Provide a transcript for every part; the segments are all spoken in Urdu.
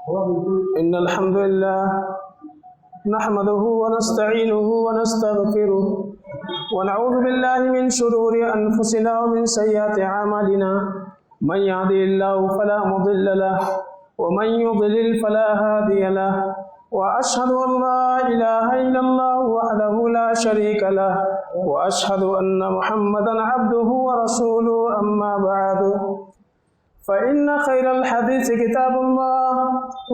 إن الحمد لله نحمده ونستعينه ونستغفره ونعوذ بالله من شرور أنفسنا ومن سيئات أعمالنا من يهده الله فلا مضل له ومن يضلل فلا هادي له وأشهد أن لا إله إلا الله وحده لا شريك له وأشهد أن محمدا عبده ورسوله أما بعد فإن خير الحديث كتاب الله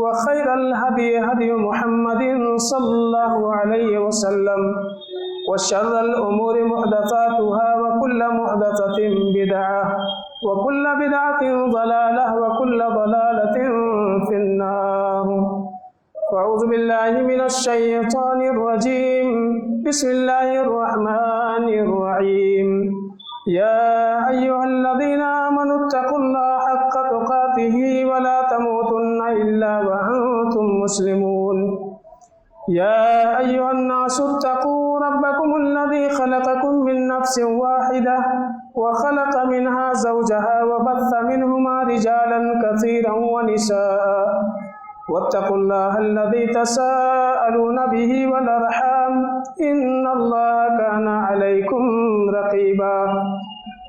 وخير الهدي هدي محمد صلى الله عليه وسلم وشر الأمور محدثاتها وكل محدثة بدعة وكل بدعة ضلالة وكل ضلالة في النار. أعوذ بالله من الشيطان الرجيم. بسم الله الرحمن الرحيم. يا أيها الذين آمنوا اتقوا الله حق تقاته ولا تموتن إلا وأنتم مسلمون. يا أيها الناس اتقوا ربكم الذي خلقكم من نفس واحدة وخلق منها زوجها وبث منهما رجالا كثيرا ونساء واتقوا الله الذي تساءلون به والأرحام إن الله كان عليكم رقيبا.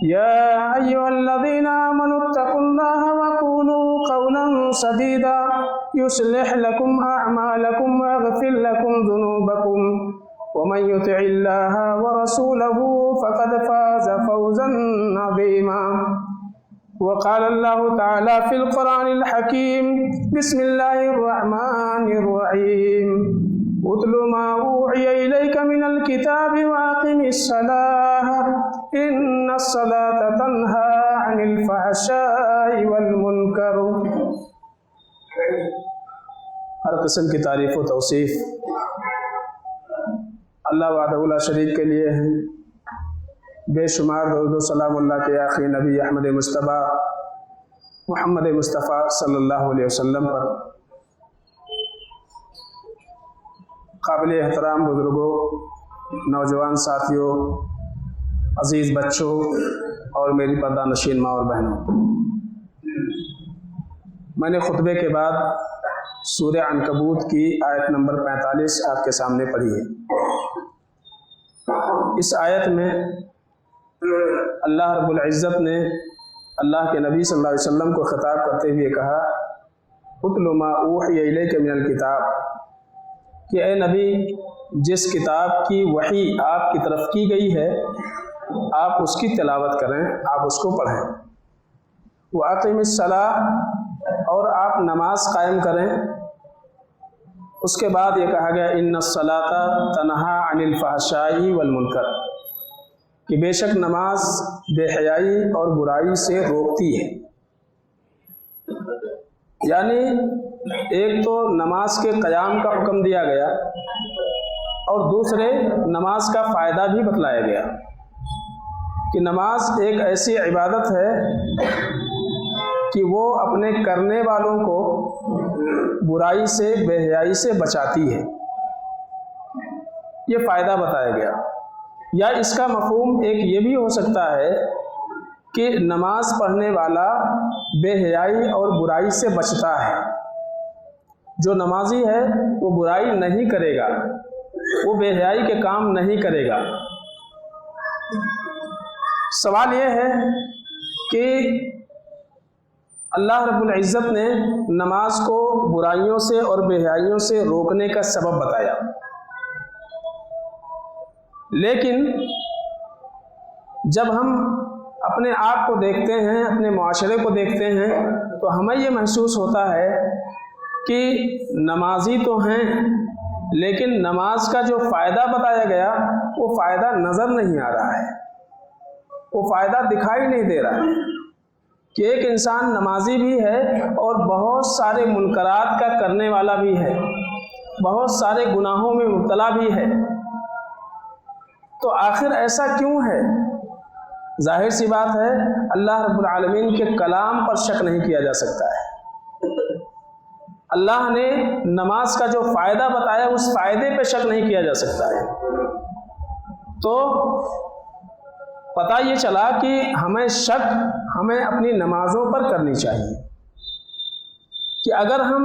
يا أيها الذين آمنوا اتقوا الله وقولوا قولا سديدا يصلح لكم أعمالكم ويغفر لكم ذنوبكم ومن يطع الله ورسوله فقد فاز فوزا عظيما. وقال الله تعالى في القرآن الحكيم. بسم الله الرحمن الرحيم. اتل ما أوحي إليك من الكتاب وأقم الصلاة إن الصلاة تنهى عن الفحشاء والمنكر. ہر قسم کی تعریف و توصیف اللہ وحدہ لا شریک کے لیے ہے. بے شمار درود و سلام اللہ کے آخری نبی احمد مصطفیٰ محمد مصطفیٰ صلی اللہ علیہ وسلم پر. قابل احترام بزرگوں، نوجوان ساتھیوں، عزیز بچوں اور میری پردہ نشین ماں اور بہنوں، میں نے خطبے کے بعد سورہ عنکبوت کی آیت نمبر 45 آپ کے سامنے پڑھی ہے. اس آیت میں اللہ رب العزت نے اللہ کے نبی صلی اللہ علیہ وسلم کو خطاب کرتے ہوئے کہا اتل ما اوحی الیک من الکتاب، کہ اے نبی جس کتاب کی وحی آپ کی طرف کی گئی ہے آپ اس کی تلاوت کریں، آپ اس کو پڑھیں. وَأَقِمِ الصَّلَاةَ، اور آپ نماز قائم کریں. اس کے بعد یہ کہا گیا ان الصلاۃ تنہا عن الفحشاء والمنکر، کہ بے شک نماز بے حیائی اور برائی سے روکتی ہے. یعنی ایک تو نماز کے قیام کا حکم دیا گیا اور دوسرے نماز کا فائدہ بھی بتلایا گیا کہ نماز ایک ایسی عبادت ہے کہ وہ اپنے کرنے والوں کو برائی سے بے حیائی سے بچاتی ہے. یہ فائدہ بتایا گیا. یا اس کا مفہوم ایک یہ بھی ہو سکتا ہے کہ نماز پڑھنے والا بے حیائی اور برائی سے بچتا ہے. جو نمازی ہے وہ برائی نہیں کرے گا، وہ بے حیائی کے کام نہیں کرے گا. سوال یہ ہے کہ اللہ رب العزت نے نماز کو برائیوں سے اور بے حیائیوں سے روکنے کا سبب بتایا، لیکن جب ہم اپنے آپ کو دیکھتے ہیں، اپنے معاشرے کو دیکھتے ہیں، تو ہمیں یہ محسوس ہوتا ہے کہ نمازی تو ہیں لیکن نماز کا جو فائدہ بتایا گیا وہ فائدہ نظر نہیں آ رہا ہے، وہ فائدہ دکھائی نہیں دے رہا ہے کہ ایک انسان نمازی بھی ہے اور بہت سارے منکرات کا کرنے والا بھی ہے، بہت سارے گناہوں میں مبتلا بھی ہے. تو آخر ایسا کیوں ہے؟ ظاہر سی بات ہے اللہ رب العالمین کے کلام پر شک نہیں کیا جا سکتا ہے. اللہ نے نماز کا جو فائدہ بتایا اس فائدے پہ شک نہیں کیا جا سکتا ہے. تو پتہ یہ چلا کہ ہمیں اپنی نمازوں پر کرنی چاہیے کہ اگر ہم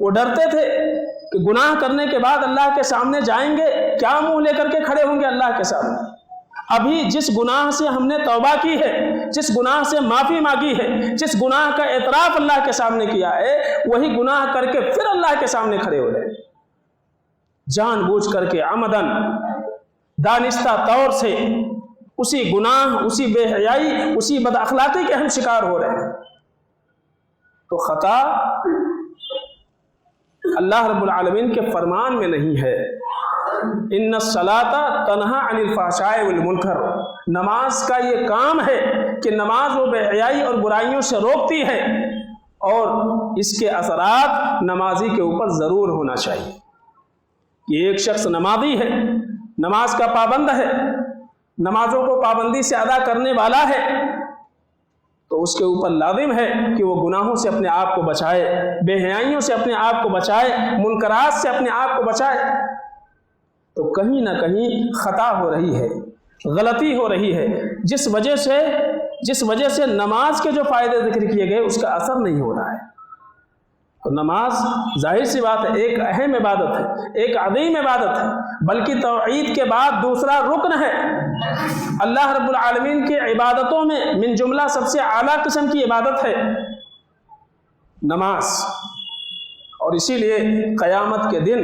وہ ڈرتے تھے کہ گناہ کرنے کے بعد اللہ کے سامنے جائیں گے، کیا منہ لے کر کے کھڑے ہوں گے اللہ کے سامنے؟ ابھی جس گناہ سے ہم نے توبہ کی ہے، جس گناہ سے معافی مانگی ہے، جس گناہ کا اعتراف اللہ کے سامنے کیا ہے، وہی گناہ کر کے پھر اللہ کے سامنے کھڑے ہو رہے ہیں، جان بوجھ کر کے عمدن دانستہ طور سے اسی گناہ، اسی بے حیائی، اسی بد اخلاقی کے ہم شکار ہو رہے ہیں۔ تو خطا اللہ رب العالمین کے فرمان میں نہیں ہے۔ ان الصلاۃ تنہا عن الفحشاء والمنکر، نماز کا یہ کام ہے کہ نماز وہ بے حیائی اور برائیوں سے روکتی ہے، اور اس کے اثرات نمازی کے اوپر ضرور ہونا چاہیے کہ ایک شخص نمازی ہے، نماز کا پابند ہے، نمازوں کو پابندی سے ادا کرنے والا ہے، تو اس کے اوپر لازم ہے کہ وہ گناہوں سے اپنے آپ کو بچائے، بے حیائیوں سے اپنے آپ کو بچائے، منکرات سے اپنے آپ کو بچائے۔ تو کہیں نہ کہیں خطا ہو رہی ہے، غلطی ہو رہی ہے، جس وجہ سے نماز کے جو فائدے ذکر کیے گئے اس کا اثر نہیں ہو رہا ہے۔ تو نماز ظاہر سی بات ہے ایک اہم عبادت ہے، ایک عظیم عبادت ہے، بلکہ توحید کے بعد دوسرا رکن ہے۔ اللہ رب العالمین کی عبادتوں میں من جملہ سب سے اعلیٰ قسم کی عبادت ہے نماز، اور اسی لیے قیامت کے دن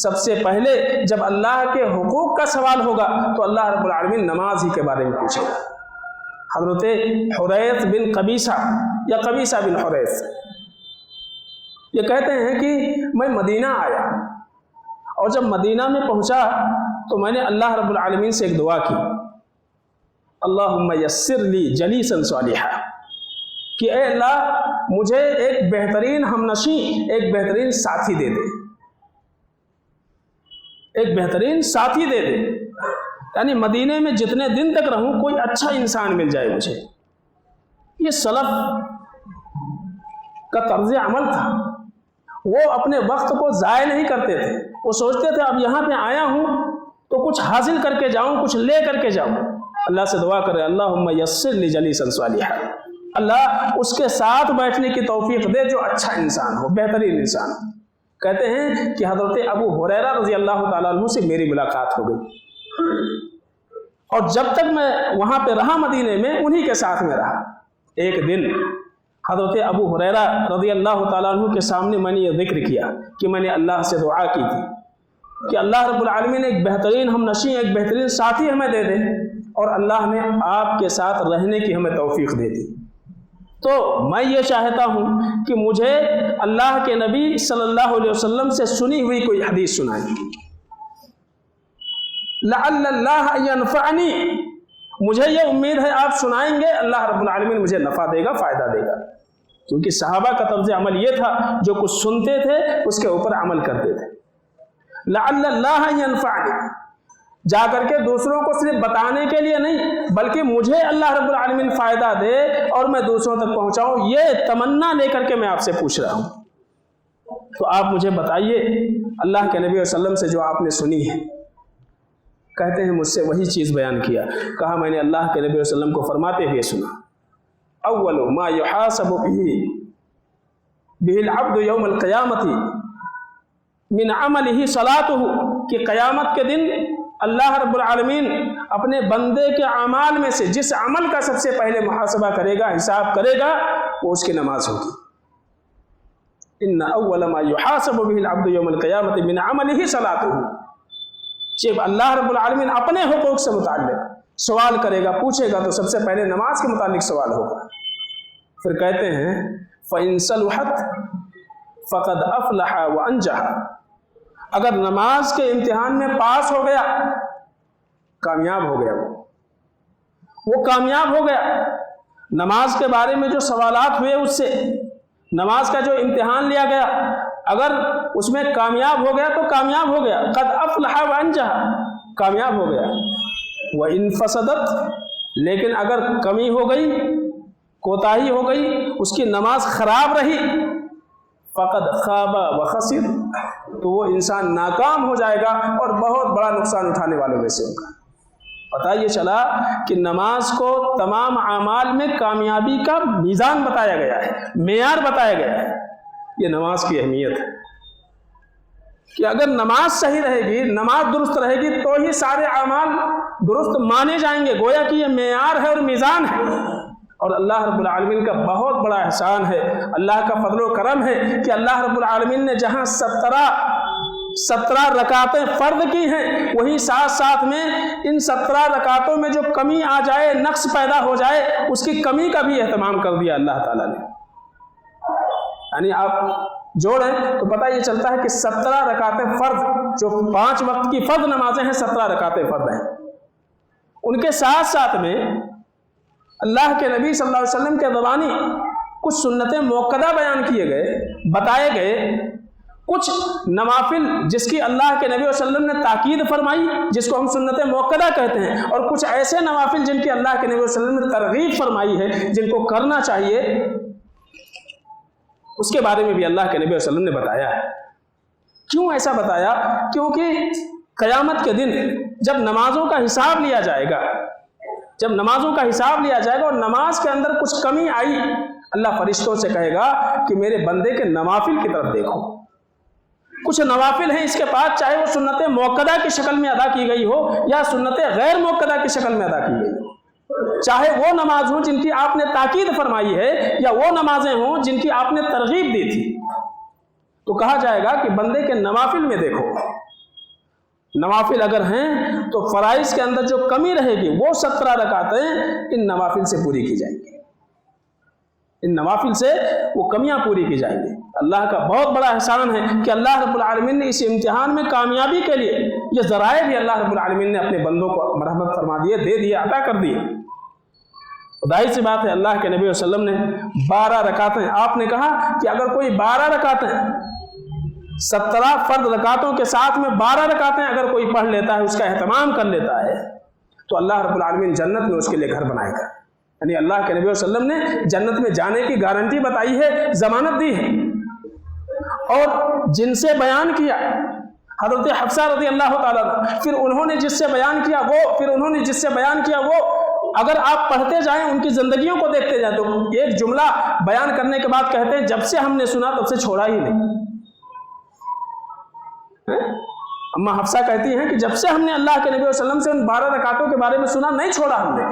سب سے پہلے جب اللہ کے حقوق کا سوال ہوگا تو اللہ رب العالمین نماز ہی کے بارے میں پوچھے گا۔ حضرت حریث بن قبیصہ یا قبیصہ بن حریث یہ کہتے ہیں کہ میں مدینہ آیا، اور جب مدینہ میں پہنچا تو میں نے اللہ رب العالمین سے ایک دعا کی، اللہم یسر لی جلیسا صالحا، کہ اے اللہ مجھے ایک بہترین ہمنشین، ایک بہترین ساتھی دے دے، ایک بہترین ساتھی دے دے، یعنی مدینے میں جتنے دن تک رہوں کوئی اچھا انسان مل جائے مجھے۔ یہ سلف کا طرز عمل تھا، وہ اپنے وقت کو ضائع نہیں کرتے تھے، وہ سوچتے تھے اب یہاں پہ آیا ہوں تو کچھ حاصل کر کے جاؤں، کچھ لے کر کے جاؤں۔ اللہ سے دعا کرے اللہم یسر لی جلیسا صالحا، اللہ اس کے ساتھ بیٹھنے کی توفیق دے جو اچھا انسان ہو، بہترین انسان ہو۔ کہتے ہیں کہ حضرت ابو ہریرہ رضی اللہ تعالیٰ عنہ سے میری ملاقات ہو گئی، اور جب تک میں وہاں پہ رہا مدینے میں انہی کے ساتھ میں رہا۔ ایک دن حضرت ابو ہریرہ رضی اللہ تعالیٰ عنہ کے سامنے میں نے یہ ذکر کیا کہ میں نے اللہ سے دعا کی تھی کہ اللہ رب العالمین ایک بہترین ہمنشین، ایک بہترین ساتھی ہمیں دے دے، اور اللہ نے آپ کے ساتھ رہنے کی ہمیں توفیق دے دی۔ تو میں یہ چاہتا ہوں کہ مجھے اللہ کے نبی صلی اللہ علیہ وسلم سے سنی ہوئی کوئی حدیث سنائیں، لعل اللہ ینفعنی، مجھے یہ امید ہے آپ سنائیں گے اللہ رب العالمین مجھے نفع دے گا، فائدہ دے گا، کیونکہ صحابہ کا طرز عمل یہ تھا جو کچھ سنتے تھے اس کے اوپر عمل کرتے تھے۔ لعل اللہ ینفعنی، جا کر کے دوسروں کو صرف بتانے کے لیے نہیں بلکہ مجھے اللہ رب العالمین فائدہ دے اور میں دوسروں تک پہنچاؤں، یہ تمنا لے کر کے میں آپ سے پوچھ رہا ہوں۔ تو آپ مجھے بتائیے اللہ کے نبی صلی اللہ علیہ وسلم سے جو آپ نے سنی ہے۔ کہتے ہیں مجھ سے وہی چیز بیان کیا، کہا میں نے اللہ کے نبی صلی اللہ علیہ وسلم کو فرماتے ہوئے سنا، اول ما یحاسب به العبد یوم القیامت من عملہ صلاتہ، کہ قیامت کے دن اللہ رب العالمین اپنے بندے کے اعمال میں سے جس عمل کا سب سے پہلے محاسبہ کرے گا، حساب کرے گا، وہ اس کی نماز ہوگی۔ ان اول ما یحاسب به العبد یوم القیامت من عملہ صلاتہ، جب اللہ رب العالمین اپنے حقوق سے متعلق سوال کرے گا، پوچھے گا، تو سب سے پہلے نماز کے متعلق سوال ہوگا۔ پھر کہتے ہیں فَإِن صَلُحَتْ فَقَدْ أَفْلَحَ وَأَنجَحَ، اگر نماز کے امتحان میں پاس ہو گیا، کامیاب ہو گیا، وہ کامیاب ہو گیا۔ نماز کے بارے میں جو سوالات ہوئے اس سے، نماز کا جو امتحان لیا گیا، اگر اس میں کامیاب ہو گیا تو کامیاب ہو گیا، قد افلح وانجح، کامیاب ہو گیا۔ وَإِن فَسَدَتْ، لیکن اگر کمی ہو گئی، کوتاہی ہو گئی، اس کی نماز خراب رہی، فقد خاب وخسر، تو وہ انسان ناکام ہو جائے گا اور بہت بڑا نقصان اٹھانے والوں میں سے ہوگا۔ پتہ یہ چلا کہ نماز کو تمام اعمال میں کامیابی کا میزان بتایا گیا ہے، معیار بتایا گیا ہے۔ یہ نماز کی اہمیت ہے۔ کہ اگر نماز صحیح رہے گی، نماز درست رہے گی تو ہی سارے اعمال درست مانے جائیں گے، گویا کہ یہ معیار ہے اور میزان ہے۔ اور اللہ رب العالمین کا بہت بڑا احسان ہے، اللہ کا فضل و کرم ہے کہ اللہ رب العالمین نے جہاں 17 رکعتیں فرض کی ہیں، وہیں ساتھ ساتھ میں ان 17 رکعتوں میں جو کمی آ جائے، نقص پیدا ہو جائے، اس کی کمی کا بھی اہتمام کر دیا اللہ تعالیٰ نے۔ یعنی آپ جوڑیں تو پتہ یہ چلتا ہے کہ 17 رکعتیں فرض، جو 5 وقت کی فرض نمازیں ہیں، 17 رکعتیں فرض ہیں۔ ان کے ساتھ ساتھ میں اللہ کے نبی صلی اللہ علیہ وسلم کے زبانی کچھ سنتیں موقدہ بیان کیے گئے، بتائے گئے، کچھ نوافل جس کی اللہ کے نبی صلی اللہ علیہ وسلم نے تاکید فرمائی، جس کو ہم سنتیں موقدہ کہتے ہیں، اور کچھ ایسے نوافل جن کی اللہ کے نبی صلی اللہ علیہ وسلم نے ترغیب فرمائی ہے، جن کو کرنا چاہیے، اس کے بارے میں بھی اللہ کے نبی صلی اللہ علیہ وسلم نے بتایا ہے۔ کیوں ایسا بتایا؟ کیونکہ قیامت کے دن جب نمازوں کا حساب لیا جائے گا، جب نمازوں کا حساب لیا جائے گا اور نماز کے اندر کچھ کمی آئی، اللہ فرشتوں سے کہے گا کہ میرے بندے کے نوافل کی طرف دیکھو۔ کچھ نوافل ہیں اس کے پاس، چاہے وہ سنت موقدہ کی شکل میں ادا کی گئی ہو یا سنت غیر موقدہ کی شکل میں ادا کی گئی ہو، چاہے وہ نماز ہوں جن کی آپ نے تاکید فرمائی ہے یا وہ نمازیں ہوں جن کی آپ نے ترغیب دی تھی، تو کہا جائے گا کہ بندے کے نوافل میں دیکھو۔ نوافل اگر ہیں تو فرائض کے اندر جو کمی رہے گی وہ 17 رکعتیں ان نوافل سے پوری کی جائیں گی، ان نوافل سے وہ کمیاں پوری کی جائیں گی۔ اللہ کا بہت بڑا احسان ہے کہ اللہ رب العالمین نے اس امتحان میں کامیابی کے لیے یہ ذرائع بھی اللہ رب العالمین نے اپنے بندوں کو مرحمت فرما دیے، دے دیے، عطا کر دیے۔ ظاہر سی بات ہے اللہ کے نبی صلی اللہ علیہ وسلم نے 12 رکعتیں، آپ نے کہا کہ اگر کوئی 12 رکعتیں 17 فرض رکعتوں کے ساتھ میں 12 رکعتیں اگر کوئی پڑھ لیتا ہے، اس کا اہتمام کر لیتا ہے، تو اللہ رب العالمین جنت میں اس کے لیے گھر بنائے گا۔ یعنی اللہ کے نبی صلی اللہ علیہ وسلم نے جنت میں جانے کی گارنٹی بتائی ہے، ضمانت دی ہے۔ اور جن سے بیان کیا حضرت حفصہ رضی اللہ تعالیٰ عنہ، پھر انہوں نے جس سے بیان کیا وہ، اگر آپ پڑھتے جائیں، ان کی زندگیوں کو دیکھتے جائیں، تو ایک جملہ بیان کرنے کے بعد کہتے ہیں جب سے ہم نے سنا تب سے چھوڑا ہی نہیں۔ اما حفصہ کہتی ہیں کہ جب سے ہم نے اللہ کے نبی صلی اللہ علیہ وسلم سے ان 12 رکعتوں کے بارے میں سنا، نہیں چھوڑا ہم نے،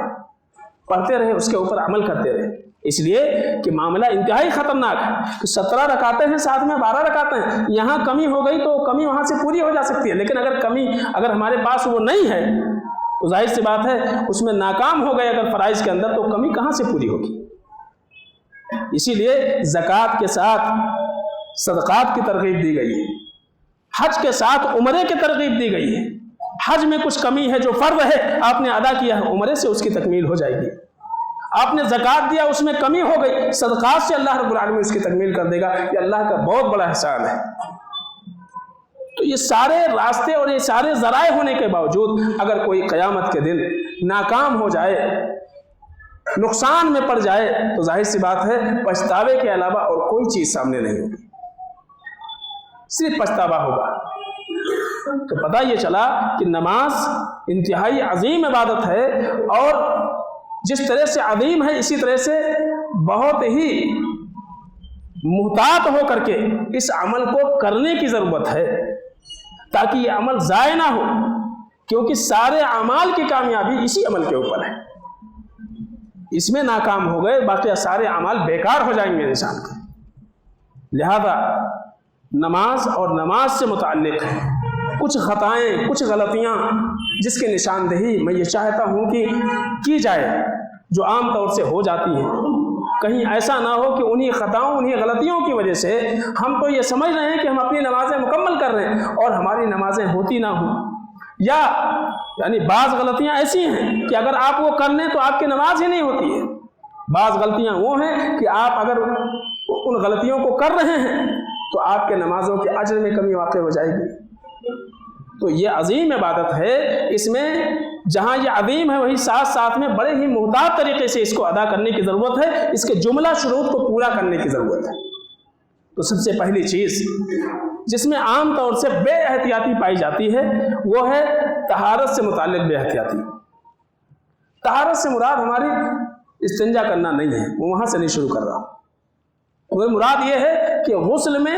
پڑھتے رہے، اس کے اوپر عمل کرتے رہے۔ اس لیے کہ معاملہ انتہائی خطرناک ہے کہ 17 رکعتیں ہیں، ساتھ میں 12 رکعتیں ہیں، یہاں کمی ہو گئی تو کمی وہاں سے پوری ہو جا سکتی ہے، لیکن اگر ہمارے پاس وہ نہیں ہے تو ظاہر سی بات ہے اس میں ناکام ہو گئے اگر فرائض کے اندر، تو کمی کہاں سے پوری ہوگی۔ اسی لیے زکوٰۃ کے ساتھ صدقات کی ترغیب دی گئی ہے، حج کے ساتھ عمرے کی ترغیب دی گئی ہے۔ حج میں کچھ کمی ہے جو فرض ہے آپ نے ادا کیا ہے، عمرے سے اس کی تکمیل ہو جائے گی۔ آپ نے زکوٰۃ دیا، اس میں کمی ہو گئی، صدقات سے اللہ رب العالمین اس کی تکمیل کر دے گا۔ یہ اللہ کا بہت بڑا احسان ہے۔ تو یہ سارے راستے اور یہ سارے ذرائع ہونے کے باوجود اگر کوئی قیامت کے دن ناکام ہو جائے، نقصان میں پڑ جائے، تو ظاہر سی بات ہے پچھتاوے کے علاوہ اور کوئی چیز سامنے نہیں ہوگی، صرف پچھتاوا ہوگا۔ تو پتہ یہ چلا کہ نماز انتہائی عظیم عبادت ہے، اور جس طرح سے عظیم ہے اسی طرح سے بہت ہی محتاط ہو کر کے اس عمل کو کرنے کی ضرورت ہے تاکہ یہ عمل ضائع نہ ہو، کیونکہ سارے اعمال کی کامیابی اسی عمل کے اوپر ہے۔ اس میں ناکام ہو گئے باقی سارے اعمال بیکار ہو جائیں گے انسان کے۔ لہذا نماز اور نماز سے متعلق کچھ خطائیں، کچھ غلطیاں جس کی نشاندہی میں یہ چاہتا ہوں کہ کی جائے، جو عام طور سے ہو جاتی ہیں، کہیں ایسا نہ ہو کہ انہی خطاؤں، انہی غلطیوں کی وجہ سے ہم تو یہ سمجھ رہے ہیں کہ ہم اپنی نمازیں مکمل کر رہے ہیں اور ہماری نمازیں ہوتی نہ ہوں، یا یعنی بعض غلطیاں ایسی ہیں کہ اگر آپ وہ کر لیں تو آپ کی نماز ہی نہیں ہوتی ہے۔ بعض غلطیاں وہ ہیں کہ آپ اگر ان غلطیوں کو کر رہے ہیں تو آپ کے نمازوں کے اجر میں کمی واقع ہو جائے گی۔ تو یہ عظیم عبادت ہے، اس میں جہاں یہ عظیم ہے وہی ساتھ ساتھ میں بڑے ہی محتاط طریقے سے اس کو ادا کرنے کی ضرورت ہے، اس کے جملہ شروط کو پورا کرنے کی ضرورت ہے۔ تو سب سے پہلی چیز جس میں عام طور سے بے احتیاطی پائی جاتی ہے وہ ہے طہارت سے متعلق بے احتیاطی۔ طہارت سے مراد ہماری استنجا کرنا نہیں ہے، وہ وہاں سے نہیں شروع کر رہا ہوں، مگر مراد یہ ہے کہ غسل میں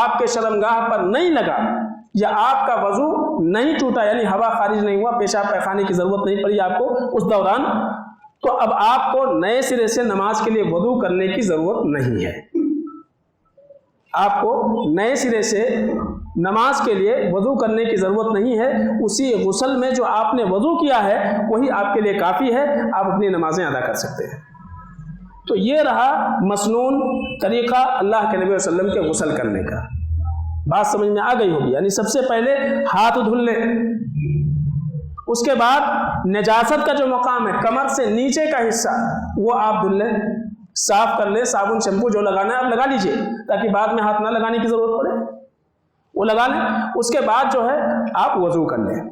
آپ کے شرمگاہ پر نہیں لگا یا آپ کا وضو نہیں ٹوٹا، یعنی ہوا خارج نہیں ہوا، پیشاب پیخانے کی ضرورت نہیں پڑی آپ کو اس دوران، تو اب آپ کو نئے سرے سے نماز کے لیے وضو کرنے کی ضرورت نہیں ہے۔ آپ کو نئے سرے سے نماز کے لیے وضو کرنے کی ضرورت نہیں ہے، اسی غسل میں جو آپ نے وضو کیا ہے وہی آپ کے لیے کافی ہے، آپ اپنی نمازیں ادا کر سکتے ہیں۔ تو یہ رہا مسنون طریقہ اللہ کے نبی صلی اللہ علیہ وسلم کے غسل کرنے کا۔ بات سمجھ میں آ گئی ہوگی، یعنی سب سے پہلے ہاتھ دھل لیں، اس کے بعد نجاست کا جو مقام ہے کمر سے نیچے کا حصہ وہ آپ دھل لیں، صاف کر لیں، صابن شیمپو جو لگانا ہے آپ لگا لیجئے تاکہ بعد میں ہاتھ نہ لگانے کی ضرورت پڑے، وہ لگا لیں۔ اس کے بعد جو ہے آپ وضو کر لیں،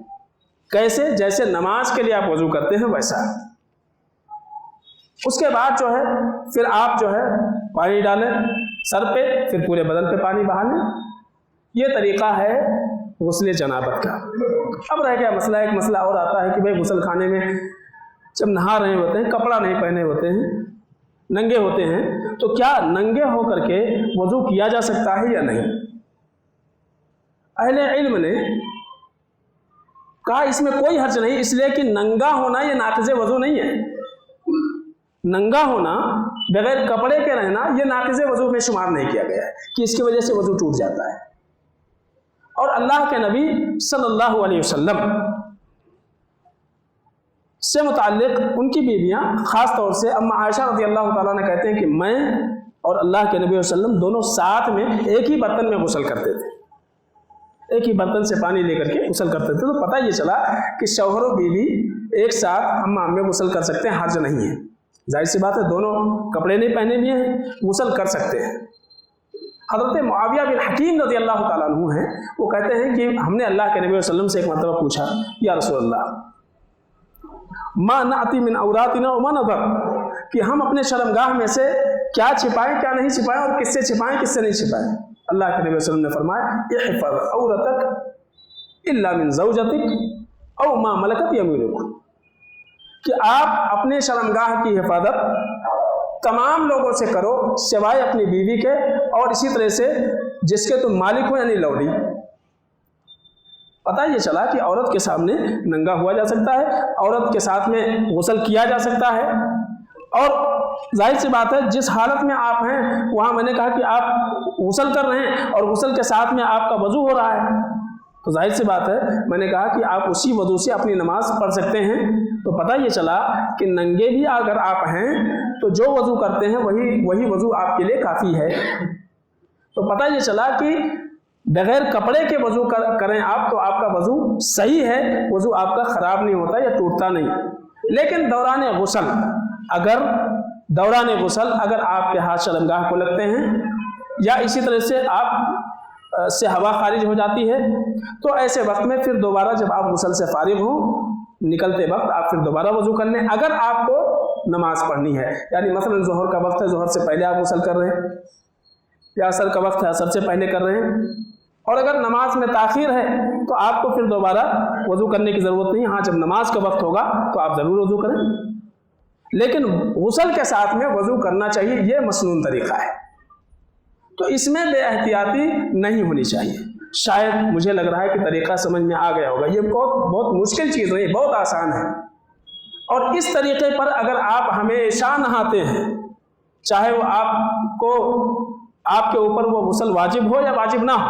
کیسے؟ جیسے نماز کے لیے آپ وضو کرتے ہیں ویسا۔ اس کے بعد جو ہے پھر آپ جو ہے پانی ڈالیں سر پہ، پھر پورے بدن پہ پانی بہا لیں۔ یہ طریقہ ہے غسل جنابت کا۔ اب رہ گیا مسئلہ، ایک مسئلہ اور آتا ہے کہ بھئی غسل خانے میں جب نہا رہے ہوتے ہیں، کپڑا نہیں پہنے ہوتے ہیں، ننگے ہوتے ہیں، تو کیا ننگے ہو کر کے وضو کیا جا سکتا ہے یا نہیں؟ اہل علم نے کہا اس میں کوئی حرج نہیں، اس لیے کہ ننگا ہونا یہ ناقض وضو نہیں ہے۔ ننگا ہونا، بغیر کپڑے کے رہنا، یہ ناقض وضو میں شمار نہیں کیا گیا ہے کہ اس کی وجہ سے وضو ٹوٹ جاتا ہے۔ اور اللہ کے نبی صلی اللہ علیہ وسلم سے متعلق ان کی بیویاں، خاص طور سے اما عائشہ رضی اللہ تعالیٰ نے کہتے ہیں کہ میں اور اللہ کے نبی صلی اللہ علیہ وسلم دونوں ساتھ میں ایک ہی برتن میں غسل کرتے تھے، ایک ہی برتن سے پانی لے کر کے غسل کرتے تھے۔ تو پتہ یہ چلا کہ شوہر و بیوی ایک ساتھ حمام میں غسل کر سکتے ہیں، حرج نہیں ہے۔ ظاہر سی بات ہے دونوں کپڑے نہیں پہنے ہوئے ہیں، غسل کر سکتے ہیں۔ حضرت معاویہ بن حکیم رضی اللہ تعالیٰ عنہ ہیں، وہ کہتے ہیں کہ ہم نے اللہ کے نبی صلی اللہ علیہ وسلم سے ایک مرتبہ پوچھا، یا رسول اللہ ما نأتی من عوراتنا وما نظر، کہ ہم اپنے شرمگاہ میں سے کیا چھپائیں کیا نہیں چھپائیں، اور کس سے چھپائیں کس سے نہیں چھپائیں۔ اللہ کے نبی صلی اللہ علیہ وسلم نے فرمایا احفظ عورتک الا من زوجتک او ما ملکت یمینک، کہ آپ اپنے شرمگاہ کی حفاظت تمام لوگوں سے کرو سوائے اپنی بیوی کے، اور اسی طرح سے جس کے تم مالک ہو یعنی لوڈی۔ پتہ یہ چلا کہ عورت کے سامنے ننگا ہوا جا سکتا ہے، عورت کے ساتھ میں غسل کیا جا سکتا ہے، اور ظاہر سی بات ہے جس حالت میں آپ ہیں وہاں میں نے کہا کہ آپ غسل کر رہے ہیں اور غسل کے ساتھ میں آپ کا وضو ہو رہا ہے، تو ظاہر سی بات ہے میں نے کہا کہ آپ اسی وضو سے اپنی نماز پڑھ سکتے ہیں۔ تو پتہ یہ چلا کہ ننگے بھی اگر آپ ہیں تو جو وضو کرتے ہیں وہی وضو آپ کے لیے کافی ہے۔ تو پتہ یہ چلا کہ بغیر کپڑے کے وضو کریں آپ تو آپ کا وضو صحیح ہے، وضو آپ کا خراب نہیں ہوتا یا ٹوٹتا نہیں۔ لیکن دوران غسل اگر آپ کے ہاتھ شرمگاہ کو لگتے ہیں یا اسی طرح سے آپ سے ہوا خارج ہو جاتی ہے، تو ایسے وقت میں پھر دوبارہ جب آپ غسل سے فارغ ہوں نکلتے وقت آپ پھر دوبارہ وضو کر لیں، اگر آپ کو نماز پڑھنی ہے۔ یعنی مثلا ظہر کا وقت ہے، ظہر سے پہلے آپ غسل کر رہے ہیں، یا عصر کا وقت ہے، عصر سے پہلے کر رہے ہیں، اور اگر نماز میں تاخیر ہے تو آپ کو پھر دوبارہ وضو کرنے کی ضرورت نہیں۔ ہاں جب نماز کا وقت ہوگا تو آپ ضرور وضو کریں، لیکن غسل کے ساتھ میں وضو کرنا چاہیے، یہ مسنون طریقہ ہے۔ تو اس میں بے احتیاطی نہیں ہونی چاہیے۔ شاید مجھے لگ رہا ہے کہ طریقہ سمجھ میں آ گیا ہوگا، یہ بہت مشکل چیز نہیں، بہت آسان ہے۔ اور اس طریقے پر اگر آپ ہمیشہ نہاتے ہیں، چاہے وہ آپ کے اوپر وہ غسل واجب ہو یا واجب نہ ہو،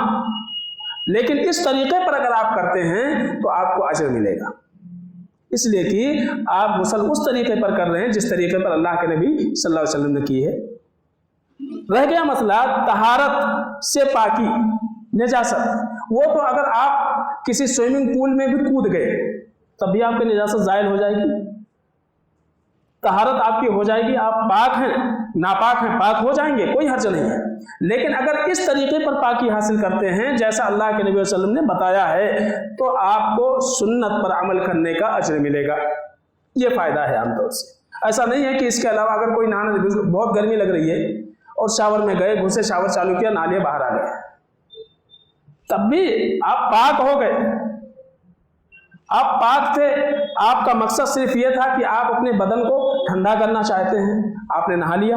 لیکن اس طریقے پر اگر آپ کرتے ہیں تو آپ کو اجر ملے گا، اس لیے کہ آپ غسل اس طریقے پر کر رہے ہیں جس طریقے پر اللہ کے نبی صلی اللہ علیہ وسلم نے کی ہے۔ رہ گیا مسئلہ طہارت سے پاکی، نجاست، وہ تو اگر آپ کسی سوئمنگ پول میں بھی کود گئے تب بھی آپ کی نجاست زائل ہو جائے گی، طہارت آپ کی ہو جائے گی، آپ پاک ہیں ناپاک ہیں پاک ہو جائیں گے، کوئی حرج نہیں ہے۔ لیکن اگر اس طریقے پر پاکی حاصل کرتے ہیں جیسا اللہ کے نبی صلی اللہ علیہ وسلم نے بتایا ہے تو آپ کو سنت پر عمل کرنے کا اجر ملے گا، یہ فائدہ ہے عام طور سے۔ ایسا نہیں ہے کہ اس کے علاوہ اگر کوئی نہانا، بہت گرمی لگ رہی ہے اور شاور میں گئے، گھسے شاور چالو کیا، نہا لیا، باہر آ گئے، تب بھی آپ پاک ہو گئے، آپ پاک تھے، آپ کا مقصد صرف یہ تھا کہ آپ اپنے بدن کو ٹھنڈا کرنا چاہتے ہیں، آپ نے نہا لیا،